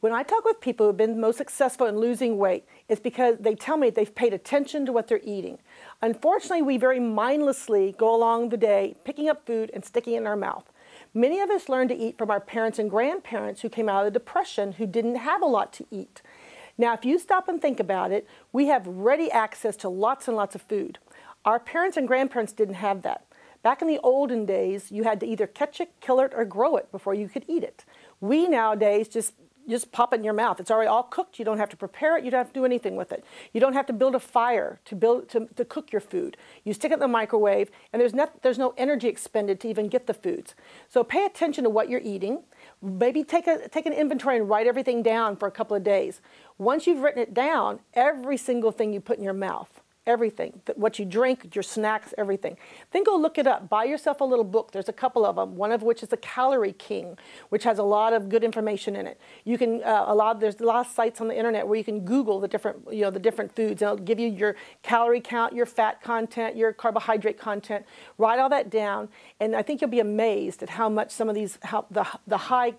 When I talk with people who've been most successful in losing weight, it's because they tell me they've paid attention to what they're eating. Unfortunately, we very mindlessly go along the day picking up food and sticking it in our mouth. Many of us learned to eat from our parents and grandparents who came out of the Depression, who didn't have a lot to eat. Now, if you stop and think about it, we have ready access to lots and lots of food. Our parents and grandparents didn't have that. Back in the olden days, you had to either catch it, kill it, or grow it before you could eat it. We nowadays just pop it in your mouth. It's already all cooked. You don't have to prepare it. You don't have to do anything with it. You don't have to build a fire to cook your food. You stick it in the microwave, and there's no energy expended to even get the foods. So pay attention to what you're eating. Maybe take an inventory and write everything down for a couple of days. Once you've written it down, every single thing you put in your mouth, everything, what you drink, your snacks, everything. Then go look it up. Buy yourself a little book. There's a couple of them, one of which is The Calorie King, which has a lot of good information in it. You can, there's a lot of sites on the internet where you can Google the different, the different foods, and it'll give you your calorie count, your fat content, your carbohydrate content. Write all that down, and I think you'll be amazed at how much some of these, the high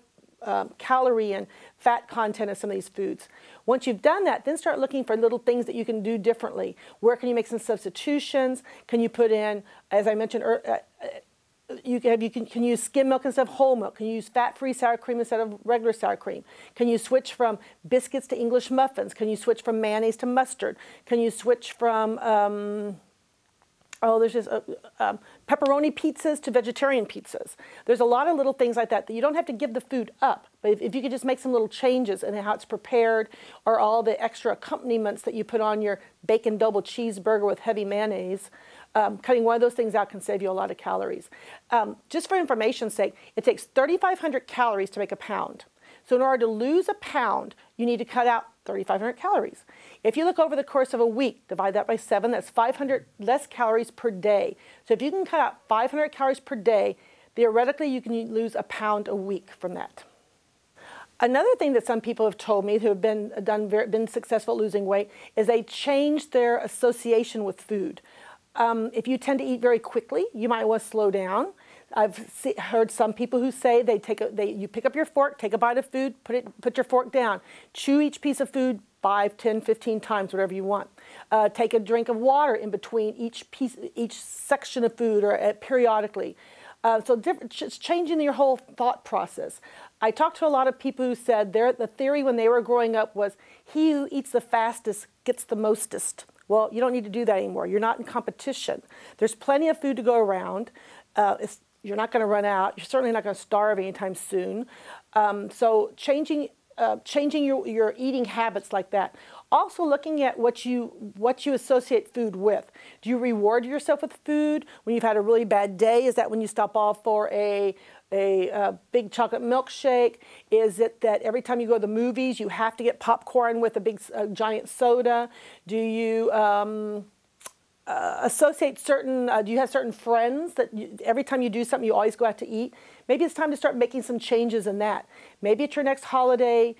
calorie and fat content of some of these foods. Once you've done that, then start looking for little things that you can do differently. Where can you make some substitutions? Can you put in, as I mentioned, you can use skim milk instead of whole milk? Can you use fat-free sour cream instead of regular sour cream? Can you switch from biscuits to English muffins? Can you switch from mayonnaise to mustard? Can you switch from there's just pepperoni pizzas to vegetarian pizzas. There's a lot of little things like that you don't have to give the food up. But if you could just make some little changes in how it's prepared, or all the extra accompaniments that you put on your bacon double cheeseburger with heavy mayonnaise, cutting one of those things out can save you a lot of calories. Just for information's sake, it takes 3,500 calories to make a pound. So in order to lose a pound, you need to cut out 3,500 calories. If you look over the course of a week, divide that by 7, that's 500 less calories per day. So if you can cut out 500 calories per day, theoretically you can lose a pound a week from that. Another thing that some people have told me who have been successful at losing weight is they change their association with food. If you tend to eat very quickly, you might want to slow down. I've heard some people who say you pick up your fork, take a bite of food, put your fork down, chew each piece of food 5, 10, 15 times, whatever you want. Take a drink of water in between each section of food, or periodically. Just changing your whole thought process. I talked to a lot of people who said the theory when they were growing up was, he who eats the fastest gets the mostest. Well, you don't need to do that anymore. You're not in competition. There's plenty of food to go around. You're not going to run out. You're certainly not going to starve anytime soon. So changing your eating habits like that. Also looking at what you associate food with. Do you reward yourself with food when you've had a really bad day? Is that when you stop off for a big chocolate milkshake? Is it that every time you go to the movies you have to get popcorn with a big giant soda? Do you associate do you have certain friends that every time you do something you always go out to eat? Maybe it's time to start making some changes in that. Maybe at your next holiday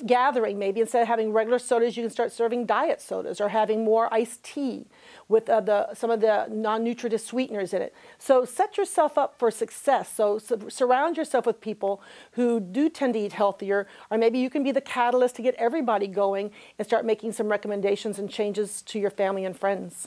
gathering, maybe instead of having regular sodas, you can start serving diet sodas, or having more iced tea with some of the non-nutritive sweeteners in it. So set yourself up for success. So surround yourself with people who do tend to eat healthier, or maybe you can be the catalyst to get everybody going and start making some recommendations and changes to your family and friends.